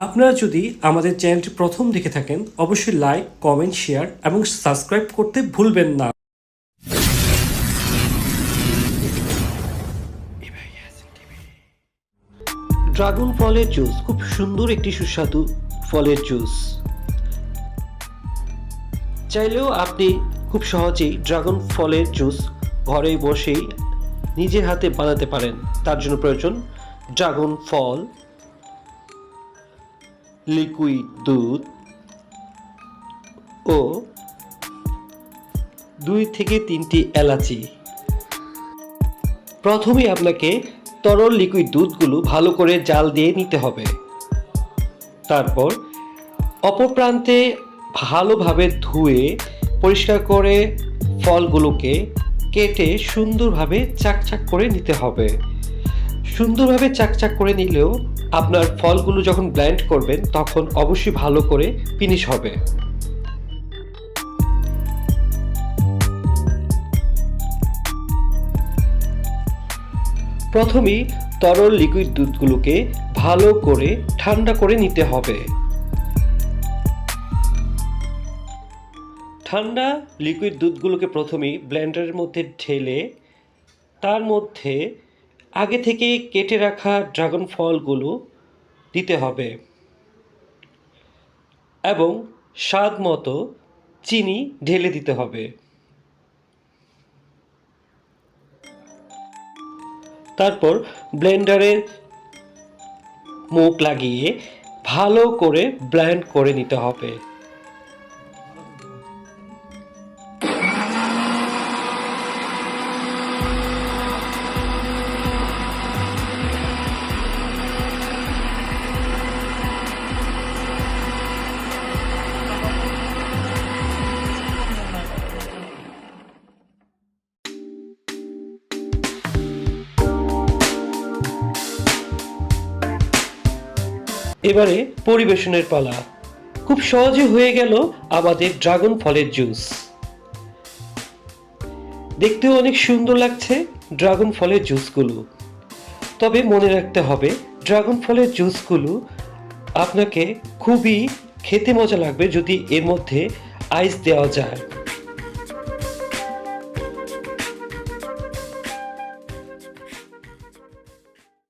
আপনারা যদি আমাদের চ্যানেলটি প্রথম দেখে থাকেন অবশ্যই লাইক, কমেন্ট, শেয়ার এবং সাবস্ক্রাইব করতে ভুলবেন না। ড্রাগন ফলের জুস খুব সুন্দর একটি সুস্বাদু ফলের জুস। চাইলেও আপনি খুব সহজেই ড্রাগন ফলের জুস ঘরে বসেই নিজের হাতে বানাতে পারেন। তার জন্য প্রয়োজন ড্রাগন ফল, লিকুইড দুধ ও 2 থেকে 3টি এলাচি। প্রথমেই আপনাকে তরল লিকুইড দুধগুলো ভালো করে জাল দিয়ে নিতে হবে। তারপর অপর প্রান্তে ভালোভাবে ধুয়ে পরিষ্কার করে ফলগুলোকে কেটে সুন্দরভাবে চাকচাক করে নিতে হবে। সুন্দরভাবে চাকচাক করে নিলেও আপনার ফলগুলো যখন ব্লেন্ড করবেন তখন অবশ্যই ভালো করে ফিনিশ হবে। প্রথমেই তরল লিকুইড দুধগুলোকে ভালো করে ঠান্ডা করে নিতে হবে। ঠান্ডা লিকুইড দুধগুলোকে প্রথমেই ব্লেন্ডারের মধ্যে ঢেলে তার মধ্যে আগে থেকে কেটে রাখা ড্রাগন ফলগুলো দিতে হবে এবং স্বাদ মতো চিনি ঢেলে দিতে হবে। তারপর ব্লেন্ডারের মুখ লাগিয়ে ভালো করে ব্লেন্ড করে নিতে হবে। এবারে পরিবেশনের পালা। খুব সহজে হয়ে গেল আমাদের ড্রাগন ফলের জুস। দেখতেও অনেক সুন্দর লাগছে ড্রাগন ফলের জুসগুলো। তবে মনে রাখতে হবে ড্রাগন ফলের জুসগুলো আপনাকে খুবই খেতে মজা লাগবে যদি এর মধ্যে আইস দেওয়া যায়।